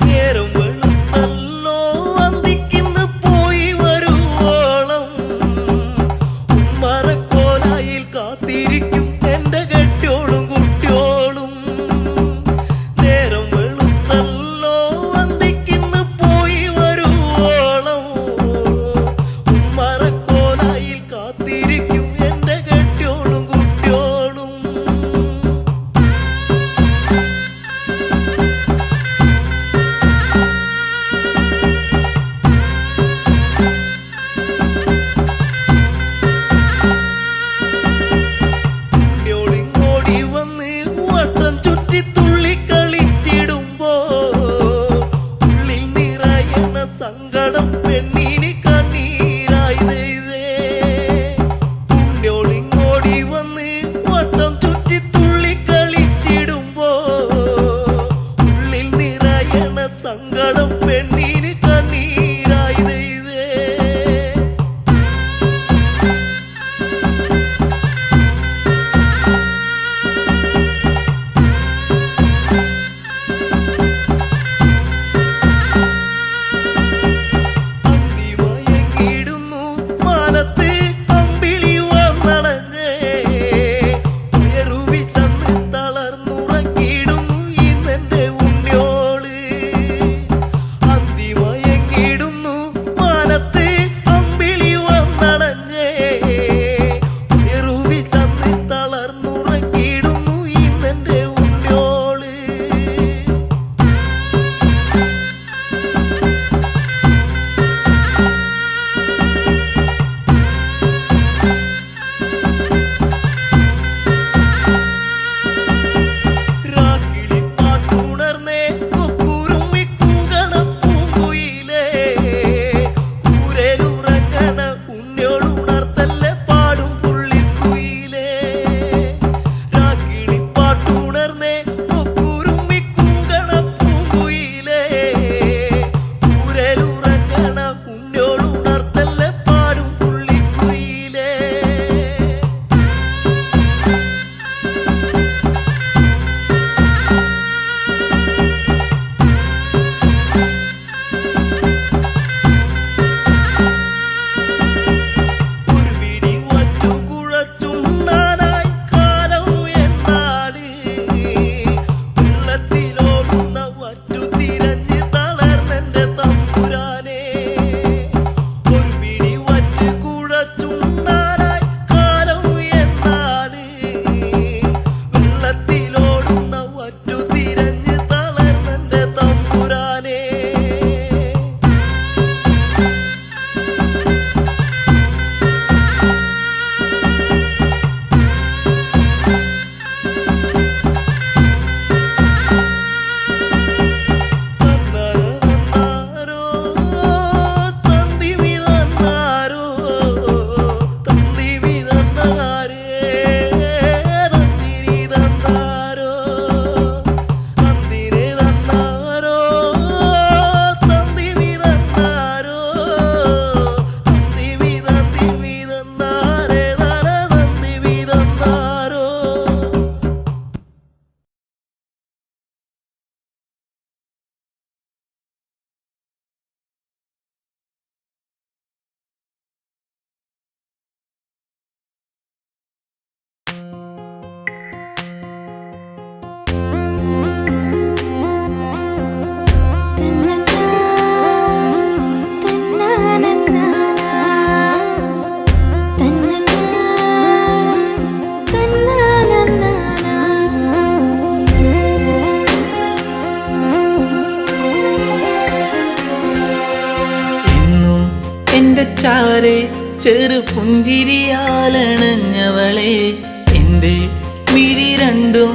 നേരം വെളുത്തല്ലോ അന്തിക്കിന്ന് പോയി വരുവോളം ഉമ്മറക്കോലായിൽ കാത്തിരിക്കും എന്റെ കെട്ടിയോളും കുട്ടിയോളും ചുറ്റി തുള്ളിക്കളിച്ചിടുമ്പോ ഉള്ളിൽ നിറയണ സങ്കടം പെണ്ണിന് കണ്ണീരായി ദൈവേ. പുണ്യോളിങ്ങോടി വന്ന് വട്ടം ചുറ്റി തുള്ളിക്കളിച്ചിടുമ്പോ ഉള്ളിൽ നിറയണ സങ്കടം പെണ്ണിന് കണ്ണീരായി ദൈവേ. അന്തിമയങ്ങിടുന്നു മാനത്ത് അമ്പിളി വന്നണഞ്ഞേ. ഉയരുവിശന്ന് തളർന്നുറങ്ങിടുന്നു ഇന്നെന്റെ ഉണ്ണിയോള്. അന്തിമയങ്ങിടുന്നു മാനത്ത് അമ്പിളി വന്നണഞ്ഞേ. ഉയരുവിശന്ന് തളർന്നുറങ്ങിടുന്നു ഇന്നെന്റെ ഉണ്ണിയോള്. രാക്കിളി പാട്ടുണർന്നേ കുറുമ്പി കൂകണ പൂങ്കുയിലേ. കൂരേലുറങ്ങണ ഉണ്ണിയോളുണർത്തല്ലേ പാടും പുള്ളിക്കുയിലേ. രാക്കിളി പാട്ടുണർന്നേ കുറുമ്പി കൂകണ പൂങ്കുയിലേ. കൂരേലുറങ്ങണ ഉണ്ണിയോളുണർത്തല്ലേ പാടും പുള്ളിക്കുയിലേ. ഒരു പിടി വറ്റു കുഴച്ചുണ്ണാനായി കാലം എന്നാട്. വെള്ളത്തിലോടുന്ന വറ്റു തിരഞ്ഞ് തളർന്നെന്റെ തമ്പുരാനെ. ഒരു പിടി വറ്റ് കുഴച്ചുണ്ണാനായി കാലം എന്നാട്. വെള്ളത്തിലോടുന്ന വറ്റു തിരഞ്ഞ് തളർന്നെന്റെ തമ്പുരാനെ. തന്നാരോ തന്തിവി തന്നാരോ തന്തിവി തന്നാരേ തന്തിരി തന്നാരോ തന്തിരി തന്നാരോ തന്തിവി തന്നാരോ തന്തിവി തന്തിവി തന്നാരേ തന തന്തിവി തന്നാരോ. എന്നും എന്റെ ചാരെ ചെറു പുഞ്ചിരിയാലണഞ്ഞവളെ. എന്റെ മിഴി രണ്ടും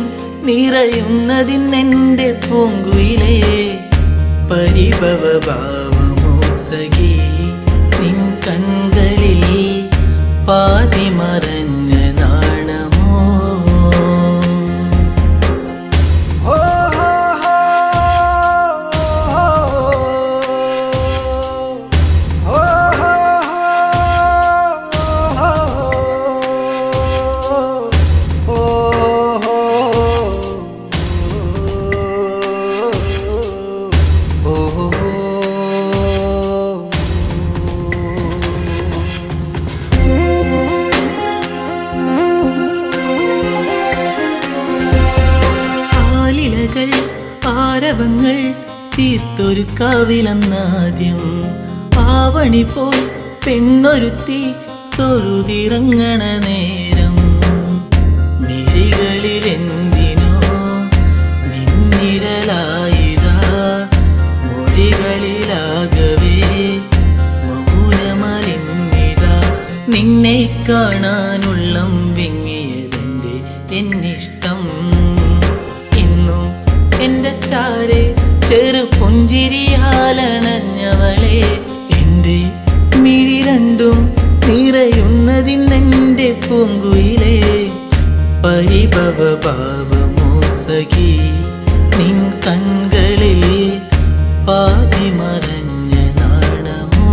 നിറയുന്നതിന്നെന്റെ പൂങ്കുയിലേ. പരിഭവഭാവമോ സഖി നിൻ കൺകളിൽ പാതി മറഞ്ഞ നാണമോ. ആലിലകൾ ആരവങ്ങൾ തീർത്തൊരു കാവിലെന്നാദ്യം. ആവണി പോൽ പെണ്ണൊരുത്തി തൊഴുതിറങ്ങണ നേരം. മിഴികളിലെന്തിനോ നിന്നിഴലായിതാ. മൊഴികളിലാകവേ മൗനമലിന്നിതാ. നിന്നെ കാണാനുള്ളം വിങ്ങിയതെന്റെ എന്നിഷ്ടം. ഇന്നും ചാരെ ചെറു പുഞ്ചിരിയാലണഞ്ഞവളെ എൻ്റെ മിഴി രണ്ടും നിറയുന്നതിന്നെൻ്റെ പൂങ്കുയിലേ പരിഭവ ഭാവമോ സഖി നിൻ കൺകളിൽ പാതി മറഞ്ഞ നാണമോ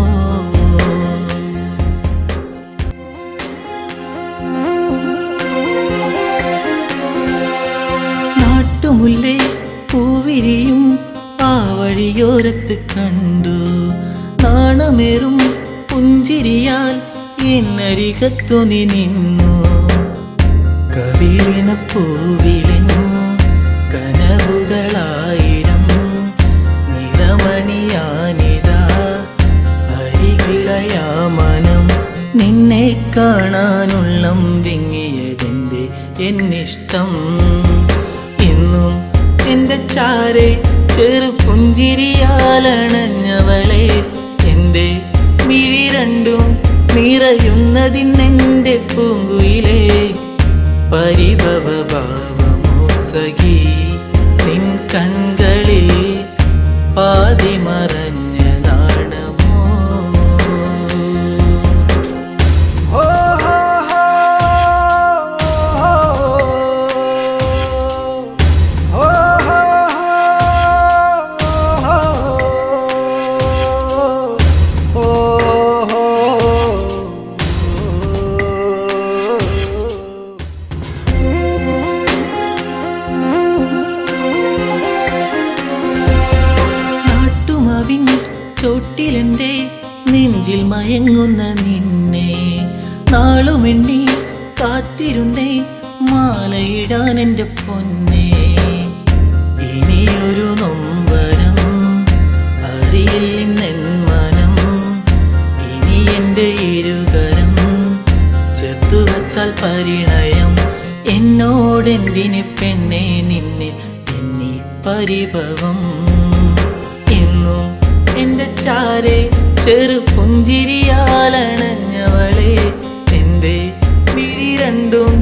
നാട്ടുമുല്ലേ പൂവിരിയും ആ വഴിയോരത്ത് കണ്ടു നാണമേറും പുഞ്ചിരിയാൽ എന്നരികത്തു നീ നിന്നു കവിളിന പൂവിലിനും കനവുകളായിരം നിറമണിയാനിതാ അരികിലയാ മനം നിന്നെ കാണാനുള്ളം വിങ്ങിയതെന്റെ എന്നിഷ്ടം ഇന്നും എൻ്റെ ചാരെ ചെറു പുഞ്ചിരിയാലണഞ്ഞവളെ എൻ്റെ മിഴി രണ്ടും നിറയുന്നതിന്നെൻ്റെ പൂങ്കുയിലേ പരിഭവ ഭാവമോ സഖി നിൻ കൺകളിൽ പാതി മറഞ്ഞ നാണമോ ഓ ഹോ ഹോ ഓ ഹോ ഹോ ഓ നാട്ടുമാവിൻ ചോട്ടിലെൻ്റെ നെഞ്ചിൽ മയങ്ങുന്ന നിന്നെ നാളുമെണ്ണി കാത്തിരുന്നേ മാലയിടാൻ എൻ്റെ പൊന്നേ ഇനിയൊരു നൊമ്പരം അറിയില്ലെന്നെൻ മനം ഇനി എൻ്റെ ഇരുകരം ചേർത്തു വച്ചാൽ പരിണയം എന്നോടെന്തിന് പെണ്ണെ നിന്നെ എന്നീ പരിഭവം എന്നും എൻ്റെ ചാരെ ചെറു പുഞ്ചിരിയാലണഞ്ഞവളെ എൻ്റെ മിഴി രണ്ടും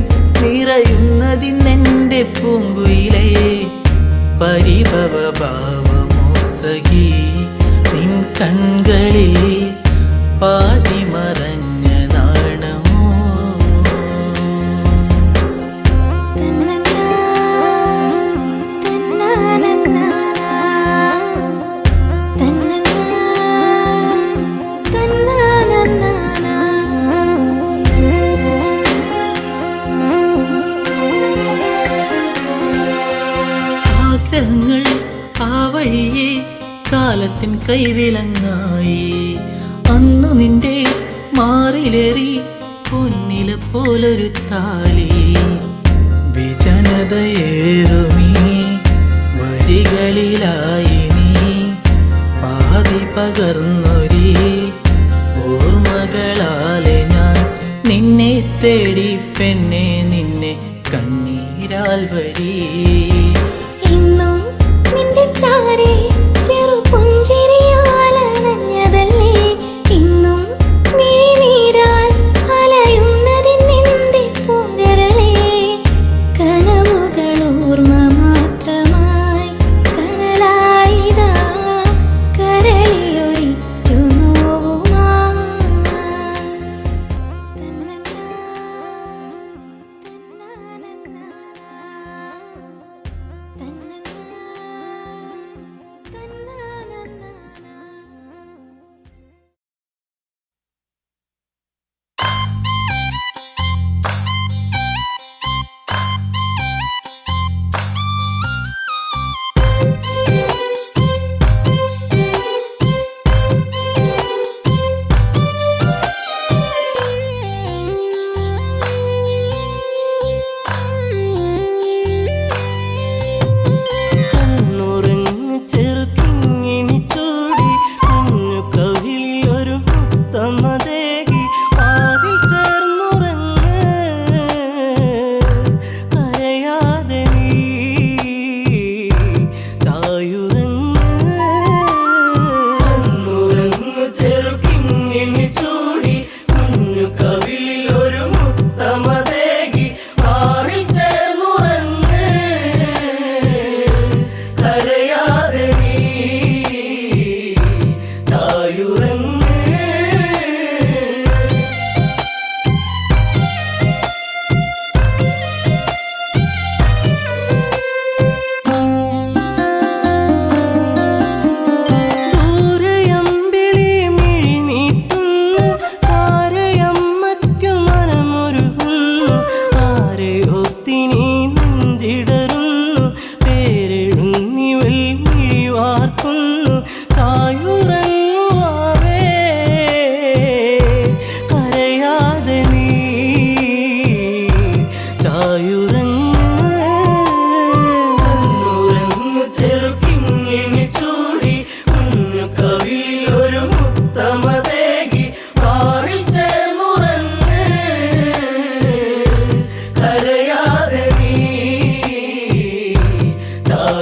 നിറയുന്നതിന്നെൻ്റെ പൂങ്കുയിലേ പരിഭവ ഭാവമോ സഖി നിൻ കൺകളിൽ പാതി മറഞ്ഞ നാണമോ ആഗ്രഹങ്ങൾ ആ വഴിയെ കാലത്തിൻ കൈവിലങ്ങായി അന്നു നിന്റെ മാറിലേറി പൊന്നില പോലൊരു താലി വിജനതയേറുമീ വഴികളിലായി നീ പാതി പകർന്നൊരി ഓർമ്മകളാലെ ഞാൻ നിന്നെ തേടി പെണ്ണെ നിന്നെ കണ്ണീരാൽ വഴി ഇന്നും നിന്റെ ചാരെ ചെറു പുഞ്ചിരിയാലണഞ്ഞതല്ലേ ഇന്നും മിഴിനീരാൽ അലയുന്നതിന്നെന്റെ പൂങ്കരളേ കനവുകൾ ഓർമ്മ മാത്രമായി കനലായിതാ കരളിലൊരിറ്റു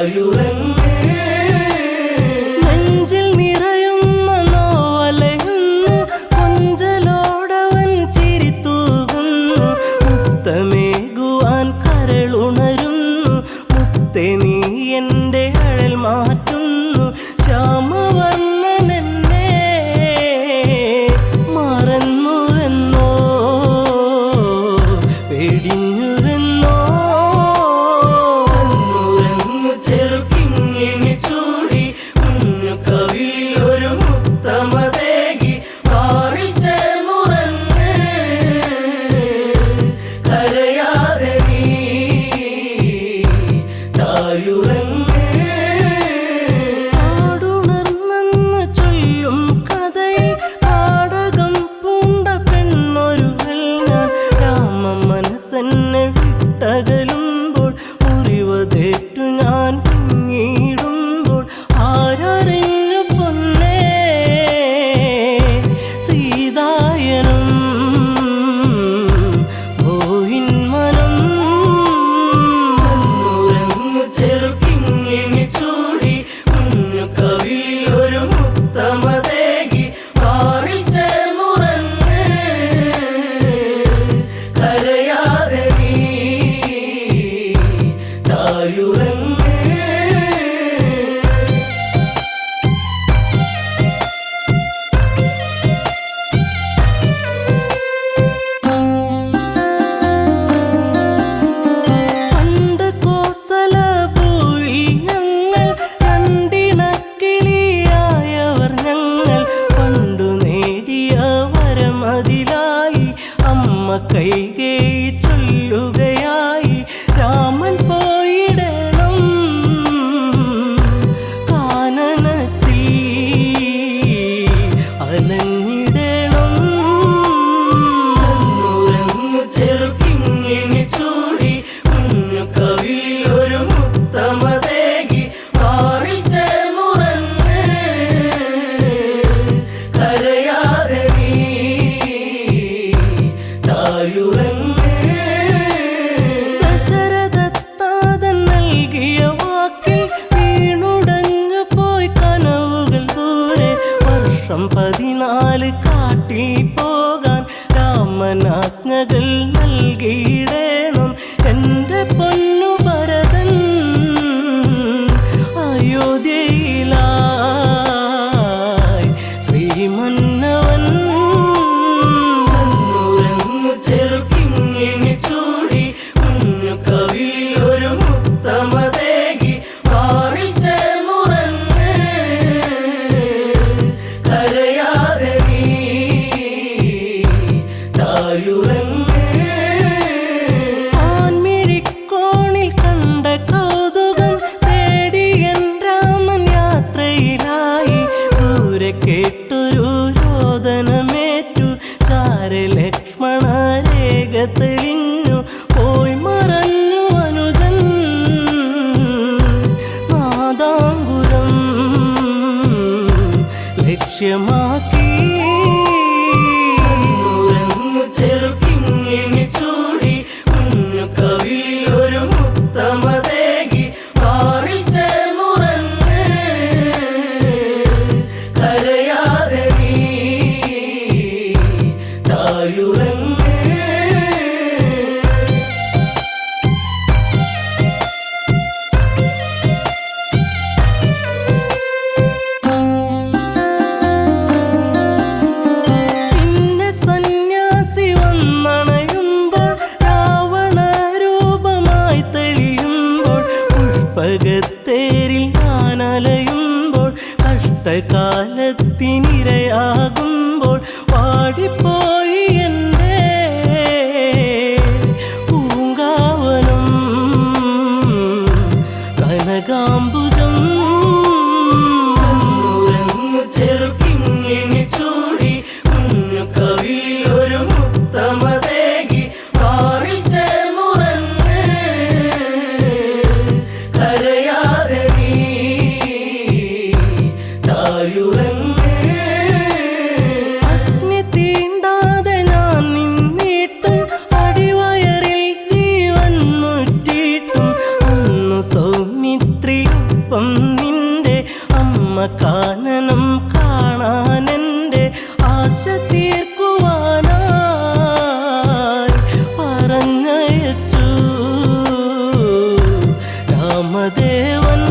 ചായുറങ്ങ് നെഞ്ചിൽ നിറയുന്ന നോവലയുന്നു കൊഞ്ചലോടവൻ ചിരിത്തൂകുന്നു മുത്തമേകുവാൻ കരളുണരുന്നു മുത്തേ നീ എൻ്റെ അഴൽ മാറ്റുന്നു ശ്യാമവർണ്ണനെന്നെ മറന്നുവെന്നോ വെടിഞ്ഞുവെന്നോ ഉറങ്ങു ചെറുക്കിങ്ങിണി ചൂടി കുഞ്ഞു കവിളിലൊരു മുത്തമതേകി പാറിൽ ചേർന്നുറങ്ങ് കരയാതെ നീ ചായുറങ്ങ് ആടുണർന്നെന്ന് ചൊല്ലും കഥയിൽ നാടകം പൂണ്ട പെണ്ണൊരുവൾ ഞാൻ രാമ മനസ്സെന്നെ വിട്ടകലുമ്പോൾ മുറിവതേറ്റു ഞാൻ പിന്നീടുമ്പോൾ ആരറിഞ്ഞു പൊന്നേ സീതായനം പോയിൻ മനം ഉറങ്ങു ചെറുക്കിങ്ങിണി ചൂടി കുഞ്ഞു കവിളിലൊരു മുത്തമതേകി പാറിൽ ചേർന്നുറങ്ങ് കരയാതെ നീ ചായുറങ്ങ് പണ്ട് കോസലപുഴി ഞങ്ങൾ രണ്ടിണക്കിളിയായവർ ഞങ്ങൾ പണ്ടു നേടിയ വരമതിലായി അമ്മ കൈകേയി ചൊല്ലുകയായി രാമൻ പോയിടണം കാനനത്തിൽ അലഞ്ഞിടണം ഉറങ്ങു ചെറുക്കിങ്ങിണി ചൂടി കുഞ്ഞു കവിളിലൊരു മുത്തമതേകി പാറിൽ ചേർന്നുറങ്ങ് കരയാതെ നീ ചായുറങ്ങ് ദശരഥത്താതൻ നൽകിയ വാക്കിൽ വീണുടഞ്ഞു പോയി കനവുകൾ ദൂരെ വർഷം 14 കാട്ടിൽ പോകാൻ രാമനാജ്ഞകൾ നൽകിയിടേണം എൻ്റെ പൊന്നു ഭരതൻ അയോധ്യയിലായി ശ്രീമന്നവൻ ഉറങ്ങു ചെറുക്കിങ്ങിണി ചൂടി കുഞ്ഞു കവിളിലൊരു മുത്തമതേകി പാറിൽ ചേർന്നുറങ്ങ് കരയാതെ നീ ചായുറങ്ങ് ആൺമിഴിക്കോണിൽ കണ്ട കൗതുകം തേടി എൻ രാമൻ യാത്രയിലായി ദൂരെ കേട്ടൊരു രോദനമേറ്റു ചാരെ ലക്ഷ്മണ രേഖ തെളിഞ്ഞു പോയി മറഞ്ഞു അനുജൻ നാദാംബുരം ലക്ഷ്യമാക്കി ഉറങ്ങു ചെറുക്കിങ്ങിണി ചൂടി കുഞ്ഞു കവിളിലൊരു മുത്തമതേകി പാറിൽ ചേർന്നുറങ്ങ് കരയാതെ നീ ചായുറങ്ങ് പിന്നെ സന്യാസി വന്നണയുമ്പോൾ രാവണ രൂപമായി തെളിയുമ്പോൾ പുഷ്പകത്തേരിൽ ഞാൻ അലയുമ്പോൾ കഷ്ടകാലത്തിനിരയാകുമ്പോൾ വാടിപ്പോയി എൻ്റെ പൂങ്കാവനം കനകാംബുജം ഉറങ്ങു ചെറുക്കിങ്ങിണി ചൂടി കുഞ്ഞു കവിളിലൊരു മുത്തമതേകി പാറിൽ ചേർന്നുറങ്ങ് കരയാതെ നീ ചായുറങ്ങ് അഗ്നി തീണ്ടാതെ ഞാൻ നിന്നിട്ടും അടിവയറിൽ ജീവൻ മുറ്റിയിട്ടും അന്നു സൗമിത്രി രൂപം നിന്റെ അമ്മ കാനനം കാണാനെൻ്റെ ആശ തീർക്കുവാനായി പറഞ്ഞയച്ചു രാമദേവൻ.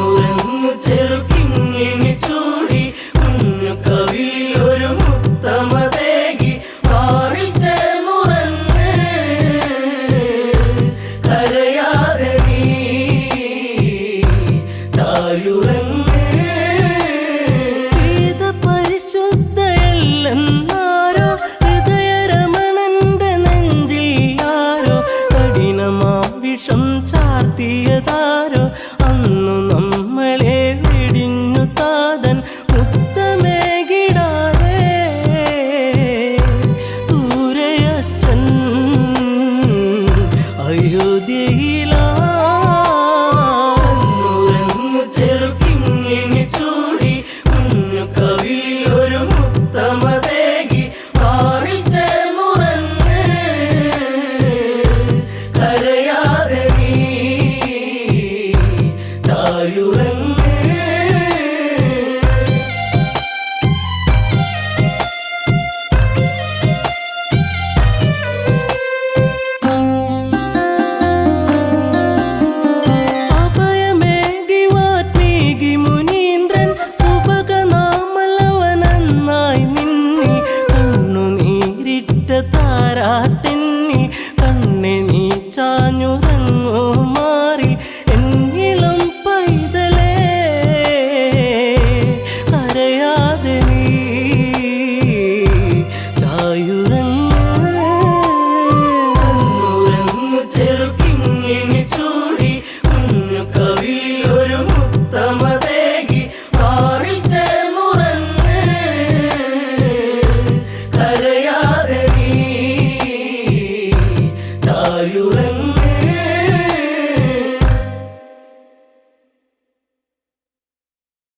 ഉറങ്ങു ചെറുക്കിങ്ങിണി ചൂടി കുഞ്ഞു കവിളിലൊരു മുത്തമതേകി മാറിൽ ചേർന്നുറങ്ങ് കരയാതെ നീ തായുറങ്ങ്. സീത പരിശുദ്ധയല്ലെന്നാരോ ഹൃദയരമണന്റെ നെഞ്ചിൽ ആരോ കഠിനമാം വിഷം ചാർത്തിയതാരോ